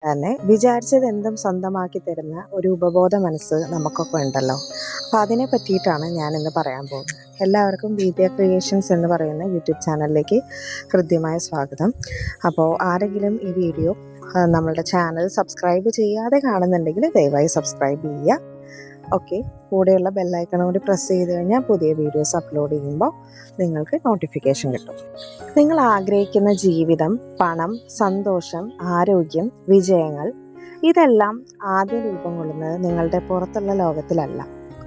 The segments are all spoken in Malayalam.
തന്നെ വിചാരിച്ചതെന്തും സ്വന്തമാക്കി തരുന്ന ഒരു ഉപബോധ മനസ്സ് നമുക്കൊക്കെ ഉണ്ടല്ലോ. അപ്പോൾ അതിനെ പറ്റിയിട്ടാണ് ഞാനിന്ന് പറയാൻ പോകുന്നത്. എല്ലാവർക്കും വിദ്യ ക്രിയേഷൻസ് എന്ന് പറയുന്ന യൂട്യൂബ് ചാനലിലേക്ക് ഹൃദ്യമായ സ്വാഗതം. അപ്പോൾ ആരെങ്കിലും ഈ വീഡിയോ നമ്മളുടെ ചാനൽ സബ്സ്ക്രൈബ് ചെയ്യാതെ കാണുന്നുണ്ടെങ്കിൽ ദയവായി സബ്സ്ക്രൈബ് ചെയ്യുക. ഓക്കെ, കൂടെയുള്ള ബെല്ലൈക്കൺ കൂടി പ്രസ് ചെയ്ത് കഴിഞ്ഞാൽ പുതിയ വീഡിയോസ് അപ്ലോഡ് ചെയ്യുമ്പോൾ നിങ്ങൾക്ക് നോട്ടിഫിക്കേഷൻ കിട്ടും. നിങ്ങൾ ആഗ്രഹിക്കുന്ന ജീവിതം, പണം, സന്തോഷം, ആരോഗ്യം, വിജയങ്ങൾ ഇതെല്ലാം ആദ്യം രൂപം കൊള്ളുന്നത് നിങ്ങളുടെ പുറത്തുള്ള ലോകത്തിലല്ല,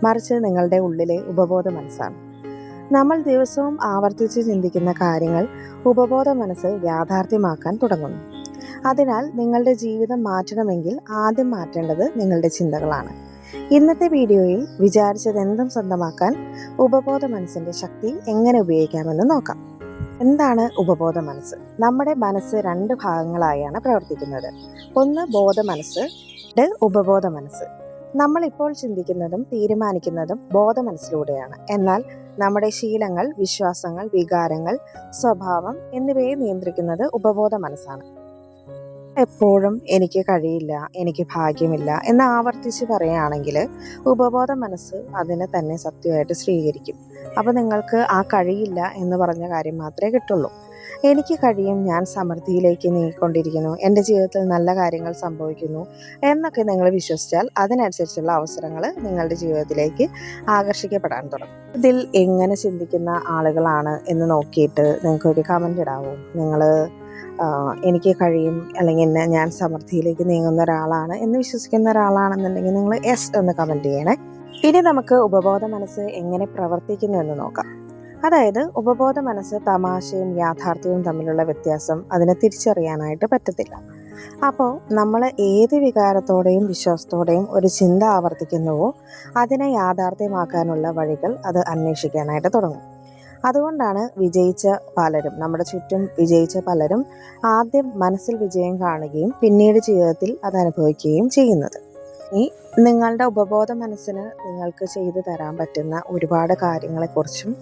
മറിച്ച് നിങ്ങളുടെ ഉള്ളിലെ ഉപബോധ മനസ്സാണ്. നമ്മൾ ദിവസവും ആവർത്തിച്ച് ചിന്തിക്കുന്ന കാര്യങ്ങൾ ഉപബോധ മനസ്സ് യാഥാർത്ഥ്യമാക്കാൻ തുടങ്ങുന്നു. അതിനാൽ നിങ്ങളുടെ ജീവിതം മാറ്റണമെങ്കിൽ ആദ്യം മാറ്റേണ്ടത് നിങ്ങളുടെ ചിന്തകളാണ്. ഇന്നത്തെ വീഡിയോയിൽ വിചാരിച്ചതെന്തും സ്വന്തമാക്കാൻ ഉപബോധ മനസ്സിൻ്റെ ശക്തി എങ്ങനെ ഉപയോഗിക്കാമെന്ന് നോക്കാം. എന്താണ് ഉപബോധ മനസ്സ്? നമ്മുടെ മനസ്സ് രണ്ട് ഭാഗങ്ങളായാണ് പ്രവർത്തിക്കുന്നത്. ഒന്ന് ബോധ മനസ്സ്, ഉപബോധ മനസ്സ്. നമ്മളിപ്പോൾ ചിന്തിക്കുന്നതും തീരുമാനിക്കുന്നതും ബോധ മനസ്സിലൂടെയാണ്. എന്നാൽ നമ്മുടെ ശീലങ്ങൾ, വിശ്വാസങ്ങൾ, വികാരങ്ങൾ, സ്വഭാവം എന്നിവയെ നിയന്ത്രിക്കുന്നത് ഉപബോധ മനസ്സാണ്. എപ്പോഴും എനിക്ക് കഴിയില്ല, എനിക്ക് ഭാഗ്യമില്ല എന്ന് ആവർത്തിച്ച് പറയുകയാണെങ്കിൽ ഉപബോധ മനസ്സ് അതിനെ തന്നെ സത്യമായിട്ട് സ്വീകരിക്കും. അപ്പോൾ നിങ്ങൾക്ക് ആ കഴിയില്ല എന്ന് പറഞ്ഞ കാര്യം മാത്രമേ കിട്ടുള്ളൂ. എനിക്ക് കഴിയും, ഞാൻ സമൃദ്ധിയിലേക്ക് നീങ്ങിക്കൊണ്ടിരിക്കുന്നു, എൻ്റെ ജീവിതത്തിൽ നല്ല കാര്യങ്ങൾ സംഭവിക്കുന്നു എന്നൊക്കെ നിങ്ങൾ വിശ്വസിച്ചാൽ അതിനനുസരിച്ചുള്ള അവസരങ്ങൾ നിങ്ങളുടെ ജീവിതത്തിലേക്ക് ആകർഷിക്കപ്പെടാൻ തുടങ്ങും. ഇതിൽ എങ്ങനെ ചിന്തിക്കുന്ന ആളുകളാണ് എന്ന് നോക്കിയിട്ട് നിങ്ങൾക്കൊരു കമൻ്റ് ഇടാവോ? നിങ്ങൾ എനിക്ക് കഴിയും, അല്ലെങ്കിൽ ഞാൻ സമൃദ്ധിയിലേക്ക് നീങ്ങുന്ന ഒരാളാണ് എന്ന് വിശ്വസിക്കുന്ന ഒരാളാണെന്നുണ്ടെങ്കിൽ നിങ്ങൾ എസ് എന്ന് കമൻറ്റ് ചെയ്യണേ. ഇനി നമുക്ക് ഉപബോധ മനസ്സ് എങ്ങനെ പ്രവർത്തിക്കുന്നു എന്ന് നോക്കാം. അതായത് ഉപബോധ മനസ്സ് തമാശയും യാഥാർത്ഥ്യവും തമ്മിലുള്ള വ്യത്യാസം അതിനെ തിരിച്ചറിയാനായിട്ട് പറ്റത്തില്ല. അപ്പോൾ നമ്മൾ ഏത് വികാരത്തോടെയും വിശ്വാസത്തോടെയും ഒരു ചിന്ത ആവർത്തിക്കുന്നുവോ അതിനെ യാഥാർത്ഥ്യമാക്കാനുള്ള വഴികൾ അത് അന്വേഷിക്കാനായിട്ട് തുടങ്ങും. അതുകൊണ്ടാണ് വിജയിച്ച പലരും, നമ്മുടെ ചുറ്റും വിജയിച്ച പലരും ആദ്യം മനസ്സിൽ വിജയം കാണുകയും പിന്നീട് ജീവിതത്തിൽ അത് അനുഭവിക്കുകയും ചെയ്യുന്നത്. ഈ നിങ്ങളുടെ ഉപബോധ മനസ്സിന് നിങ്ങൾക്ക് ചെയ്തു തരാൻ പറ്റുന്ന ഒരുപാട് കാര്യങ്ങളെക്കുറിച്ചും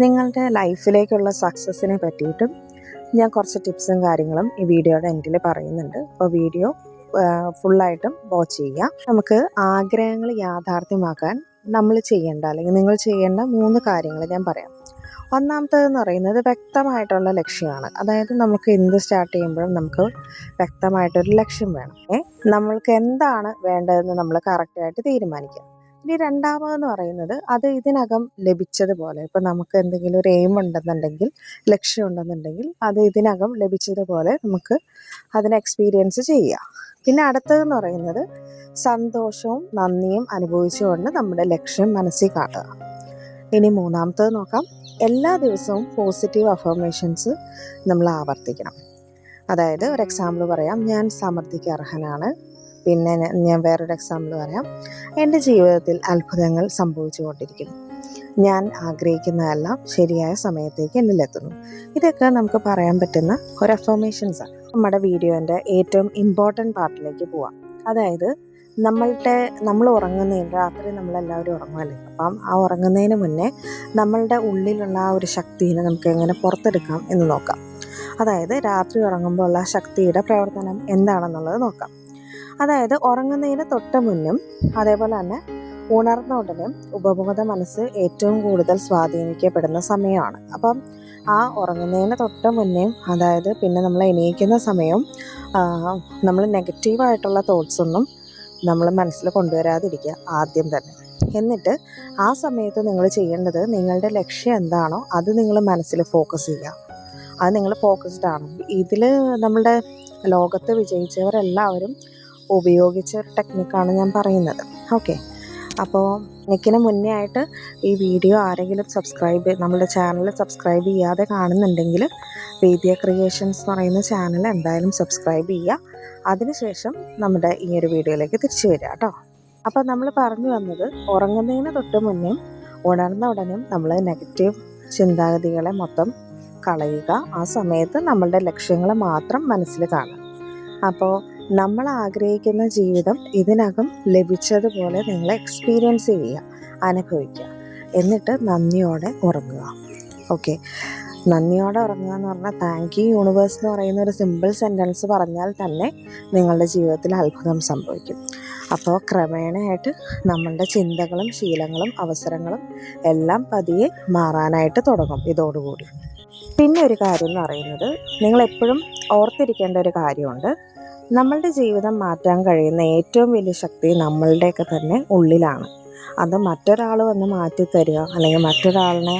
നിങ്ങളുടെ ലൈഫിലേക്കുള്ള സക്സസ്സിനെ പറ്റിയിട്ടും ഞാൻ കുറച്ച് ടിപ്സും കാര്യങ്ങളും ഈ വീഡിയോയുടെ എൻഡിൽ പറയുന്നുണ്ട്. അപ്പോൾ വീഡിയോ ഫുള്ളായിട്ടും വാച്ച് ചെയ്യുക. നമുക്ക് ആഗ്രഹങ്ങൾ യാഥാർത്ഥ്യമാക്കാൻ നമ്മൾ ചെയ്യേണ്ട അല്ലെങ്കിൽ നിങ്ങൾ ചെയ്യേണ്ട 3 കാര്യങ്ങൾ ഞാൻ പറയാം. ഒന്നാമത്തേതെന്ന് പറയുന്നത് വ്യക്തമായിട്ടുള്ള ലക്ഷ്യമാണ്. അതായത് നമുക്ക് എന്ത് സ്റ്റാർട്ട് ചെയ്യുമ്പോഴും നമുക്ക് വ്യക്തമായിട്ടൊരു ലക്ഷ്യം വേണം. നമ്മൾക്ക് എന്താണ് വേണ്ടതെന്ന് നമ്മൾ കറക്റ്റായിട്ട് തീരുമാനിക്കാം. ഇനി രണ്ടാമതെന്ന് പറയുന്നത് അത് ഇതിനകം ലഭിച്ചതുപോലെ, ഇപ്പം നമുക്ക് എന്തെങ്കിലും ഒരു എയിം ഉണ്ടെന്നുണ്ടെങ്കിൽ, ലക്ഷ്യം ഉണ്ടെന്നുണ്ടെങ്കിൽ അത് ഇതിനകം ലഭിച്ചതുപോലെ നമുക്ക് അതിനെ എക്സ്പീരിയൻസ് ചെയ്യുക. പിന്നെ അടുത്തതെന്ന് പറയുന്നത് സന്തോഷവും നന്ദിയും അനുഭവിച്ചുകൊണ്ട് നമ്മുടെ ലക്ഷ്യം മനസ്സിൽ കാണുക. ഇനി മൂന്നാമത്തത് നോക്കാം. എല്ലാ ദിവസവും പോസിറ്റീവ് അഫർമേഷൻസ് നമ്മൾ ആവർത്തിക്കണം. അതായത് ഒരു എക്സാമ്പിൾ പറയാം, ഞാൻ സമൃദ്ധിക്ക് അർഹനാണ്. പിന്നെ ഞാൻ വേറൊരു എക്സാമ്പിൾ പറയാം, എൻ്റെ ജീവിതത്തിൽ അത്ഭുതങ്ങൾ സംഭവിച്ചു കൊണ്ടിരിക്കുന്നു, ഞാൻ ആഗ്രഹിക്കുന്നതെല്ലാം ശരിയായ സമയത്തേക്ക് എന്നിലെത്തുന്നു. ഇതൊക്കെ നമുക്ക് പറയാൻ പറ്റുന്ന ഒരു അഫർമേഷൻസാണ്. നമ്മുടെ വീഡിയോൻ്റെ ഏറ്റവും ഇമ്പോർട്ടൻറ്റ് പാർട്ടിലേക്ക് പോവാം. അതായത് നമ്മൾ ഉറങ്ങുന്നതിന് രാത്രി നമ്മളെല്ലാവരും ഉറങ്ങുമല്ലേ. അപ്പം ആ ഉറങ്ങുന്നതിന് മുന്നേ നമ്മളുടെ ഉള്ളിലുള്ള ആ ഒരു ശക്തിനെ നമുക്ക് എങ്ങനെ പുറത്തെടുക്കാം എന്ന് നോക്കാം. അതായത് രാത്രി ഉറങ്ങുമ്പോൾ ഉള്ള ശക്തിയുടെ പ്രവർത്തനം എന്താണെന്നുള്ളത് നോക്കാം. അതായത് ഉറങ്ങുന്നതിന് തൊട്ട് മുന്നും അതേപോലെ തന്നെ ഉണർന്ന ഉടനെയും ഉപബോധ മനസ്സ് ഏറ്റവും കൂടുതൽ സ്വാധീനിക്കപ്പെടുന്ന സമയമാണ്. അപ്പം ആ ഉറങ്ങുന്നതിന് തൊട്ട് മുന്നേയും അതായത് പിന്നെ നമ്മൾ എണീക്കുന്ന സമയവും നമ്മൾ നെഗറ്റീവായിട്ടുള്ള തോട്ട്സൊന്നും നമ്മൾ മനസ്സിൽ കൊണ്ടുവരാതിരിക്കുക ആദ്യം തന്നെ. എന്നിട്ട് ആ സമയത്ത് നിങ്ങൾ ചെയ്യേണ്ടത് നിങ്ങളുടെ ലക്ഷ്യം എന്താണോ അത് നിങ്ങൾ മനസ്സിൽ ഫോക്കസ് ചെയ്യുക. അത് നിങ്ങൾ ഫോക്കസ്ഡ് ആണ്. ഇതിൽ നമ്മളുടെ ലോകത്ത് വിജയിച്ചവരെല്ലാവരും ഉപയോഗിച്ച ഒരു ടെക്നിക്കാണ് ഞാൻ പറയുന്നത്. ഓക്കെ, അപ്പോൾ എനിക്കിന് മുന്നേ ആയിട്ട് ഈ വീഡിയോ ആരെങ്കിലും നമ്മുടെ ചാനൽ സബ്സ്ക്രൈബ് ചെയ്യാതെ കാണുന്നുണ്ടെങ്കിൽ വിദ്യ ക്രിയേഷൻസ് എന്ന് പറയുന്ന ചാനൽ എന്തായാലും സബ്സ്ക്രൈബ് ചെയ്യുക. അതിനുശേഷം നമ്മുടെ ഈ ഒരു വീഡിയോയിലേക്ക് തിരിച്ചു വരിക കേട്ടോ. അപ്പോൾ നമ്മൾ പറഞ്ഞു വന്നത്, ഉറങ്ങുന്നതിന് തൊട്ട് മുന്നേ ഉണർന്ന ഉടനെ നമ്മൾ നെഗറ്റീവ് ചിന്താഗതികളെ മൊത്തം കളയുക. ആ സമയത്ത് നമ്മളുടെ ലക്ഷ്യങ്ങൾ മാത്രം മനസ്സിൽ കാണുക. അപ്പോൾ നമ്മൾ ആഗ്രഹിക്കുന്ന ജീവിതം ഇതിനകം ലഭിച്ചതുപോലെ നിങ്ങൾ എക്സ്പീരിയൻസ് ചെയ്യുക, അനുഭവിക്കുക. എന്നിട്ട് നന്ദിയോടെ ഉറങ്ങുക. ഓക്കെ, നന്ദിയോടെ ഉറങ്ങുക എന്ന് പറഞ്ഞാൽ താങ്ക് യു യൂണിവേഴ്സ് എന്ന് പറയുന്ന ഒരു സിമ്പിൾ സെൻറ്റൻസ് പറഞ്ഞാൽ തന്നെ നിങ്ങളുടെ ജീവിതത്തിൽ അത്ഭുതം സംഭവിക്കും. അപ്പോൾ ക്രമേണയായിട്ട് നമ്മളുടെ ചിന്തകളും ശീലങ്ങളും അവസരങ്ങളും എല്ലാം പതിയെ മാറാനായിട്ട് തുടങ്ങും ഇതോടുകൂടി. പിന്നെ ഒരു കാര്യം എന്ന് പറയുന്നത്, നിങ്ങളെപ്പോഴും ഓർത്തിരിക്കേണ്ട ഒരു കാര്യമുണ്ട്. നമ്മളുടെ ജീവിതം മാറ്റാൻ കഴിയുന്ന ഏറ്റവും വലിയ ശക്തി നമ്മളുടെയൊക്കെ തന്നെ ഉള്ളിലാണ്. അത് മറ്റൊരാൾ വന്ന് മാറ്റിത്തരിക അല്ലെങ്കിൽ മറ്റൊരാളിനെ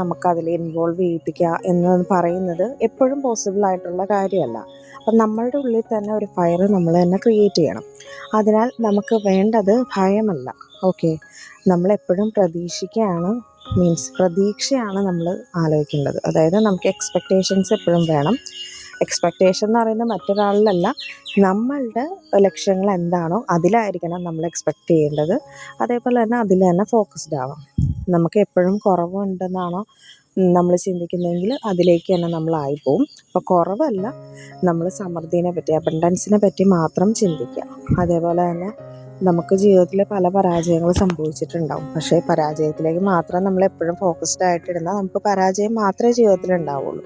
നമുക്കതിൽ ഇൻവോൾവ് ചെയ്യിപ്പിക്കുക എന്ന് പറയുന്നത് എപ്പോഴും പോസിബിൾ ആയിട്ടുള്ള കാര്യമല്ല. അപ്പം നമ്മളുടെ ഉള്ളിൽ തന്നെ ഒരു ഫയർ നമ്മൾ തന്നെ ക്രിയേറ്റ് ചെയ്യണം. അതിനാൽ നമുക്ക് വേണ്ടത് ഭയമല്ല. ഓക്കെ, നമ്മളെപ്പോഴും പ്രതീക്ഷയാണ് നമ്മൾ ആലോചിക്കേണ്ടത്. അതായത് നമുക്ക് എക്സ്പെക്റ്റേഷൻസ് എപ്പോഴും വേണം. എക്സ്പെക്റ്റേഷൻ എന്ന് പറയുന്നത് മറ്റൊരാളിലല്ല, നമ്മളുടെ ലക്ഷ്യങ്ങൾ എന്താണോ അതിലായിരിക്കണം നമ്മൾ എക്സ്പെക്റ്റ് ചെയ്യേണ്ടത്. അതേപോലെ തന്നെ അതിൽ തന്നെ ഫോക്കസ്ഡ് ആവാം. നമുക്ക് എപ്പോഴും കുറവുണ്ടെന്നാണോ നമ്മൾ ചിന്തിക്കുന്നതെങ്കിൽ അതിലേക്ക് തന്നെ നമ്മളായിപ്പോവും. അപ്പോൾ കുറവല്ല, നമ്മൾ സമൃദ്ധിനെ പറ്റി, അബണ്ടൻസിനെ പറ്റി മാത്രം ചിന്തിക്കുക. അതേപോലെ തന്നെ നമുക്ക് ജീവിതത്തിൽ പല പരാജയങ്ങൾ സംഭവിച്ചിട്ടുണ്ടാവും. പക്ഷേ പരാജയത്തിലേക്ക് മാത്രം നമ്മൾ എപ്പോഴും ഫോക്കസ്ഡ് ആയിട്ടിരുന്നാൽ നമുക്ക് പരാജയം മാത്രമേ ജീവിതത്തിൽ ഉണ്ടാവുള്ളൂ.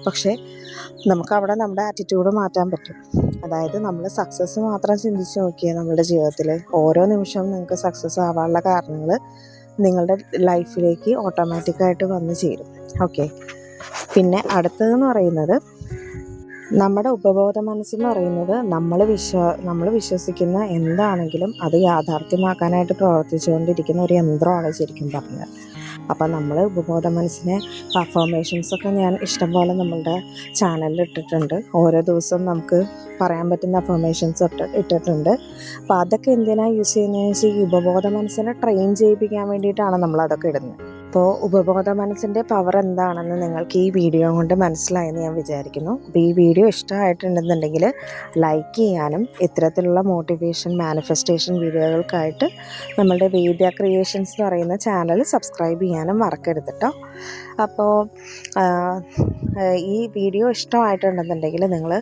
പക്ഷേ നമുക്കവിടെ നമ്മുടെ ആറ്റിറ്റ്യൂഡ് മാറ്റാൻ പറ്റും. അതായത് നമ്മൾ സക്സസ് മാത്രം ചിന്തിച്ച് നോക്കിയാൽ നമ്മുടെ ജീവിതത്തിൽ ഓരോ നിമിഷവും നിങ്ങൾക്ക് സക്സസ് ആവാനുള്ള കാരണങ്ങൾ നിങ്ങളുടെ ലൈഫിലേക്ക് ഓട്ടോമാറ്റിക്കായിട്ട് വന്നു ചേരും. ഓക്കെ, പിന്നെ അടുത്തതെന്ന് പറയുന്നത്, നമ്മുടെ ഉപബോധ മനസ്സെന്ന് പറയുന്നത് നമ്മൾ വിശ്വസിക്കുന്ന എന്താണെങ്കിലും അത് യാഥാർത്ഥ്യമാക്കാനായിട്ട് പ്രവർത്തിച്ചുകൊണ്ടിരിക്കുന്ന ഒരു യന്ത്രമാണ് ശരിക്കും പറഞ്ഞാൽ. അപ്പം നമ്മൾ ഉപബോധ മനസ്സിനെ അഫർമേഷൻസൊക്കെ ഞാൻ ഇഷ്ടംപോലെ നമ്മളുടെ ചാനലിൽ ഇട്ടിട്ടുണ്ട്. ഓരോ ദിവസവും നമുക്ക് പറയാൻ പറ്റുന്ന അഫർമേഷൻസ് ഇട്ടിട്ടുണ്ട്. അപ്പോൾ അതൊക്കെ എന്തിനാണ് യൂസ് ചെയ്യുന്നതെന്ന് വെച്ചാൽ ഈ ഉപബോധ മനസ്സിനെ ട്രെയിൻ ചെയ്യിപ്പിക്കാൻ വേണ്ടിയിട്ടാണ് നമ്മളതൊക്കെ ഇടുന്നത്. അപ്പോൾ ഉപബോധ മനസ്സിൻ്റെ പവർ എന്താണെന്ന് നിങ്ങൾക്ക് ഈ വീഡിയോ കൊണ്ട് മനസ്സിലായെന്ന് ഞാൻ വിചാരിക്കുന്നു. അപ്പോൾ ഈ വീഡിയോ ഇഷ്ടമായിട്ടുണ്ടെന്നുണ്ടെങ്കിൽ ലൈക്ക് ചെയ്യാനും ഇത്തരത്തിലുള്ള മോട്ടിവേഷൻ മാനിഫെസ്റ്റേഷൻ വീഡിയോകൾക്കായിട്ട് നമ്മളുടെ വേദ്യ ക്രിയേഷൻസ് എന്ന് പറയുന്ന ചാനൽ സബ്സ്ക്രൈബ് ചെയ്യാനും മറക്കരുത് കേട്ടോ. അപ്പോൾ ഈ വീഡിയോ ഇഷ്ടമായിട്ടുണ്ടെന്നുണ്ടെങ്കിൽ നിങ്ങൾ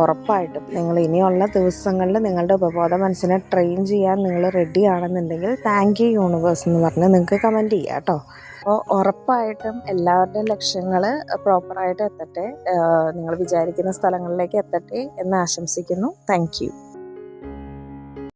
ഉറപ്പായിട്ടും നിങ്ങൾ ഇനിയുള്ള ദിവസങ്ങളിൽ നിങ്ങളുടെ ഉപബോധ മനസ്സിനെ ട്രെയിൻ ചെയ്യാൻ നിങ്ങൾ റെഡി ആണെന്നുണ്ടെങ്കിൽ താങ്ക് യു യൂണിവേഴ്സ് എന്ന് പറഞ്ഞ് നിങ്ങൾക്ക് കമൻറ്റ് ചെയ്യാം കേട്ടോ. അപ്പോൾ ഉറപ്പായിട്ടും എല്ലാവരുടെയും ലക്ഷ്യങ്ങൾ പ്രോപ്പറായിട്ട് എത്തട്ടെ, നിങ്ങൾ വിചാരിക്കുന്ന സ്ഥലങ്ങളിലേക്ക് എത്തട്ടെ എന്ന് ആശംസിക്കുന്നു. Thank you.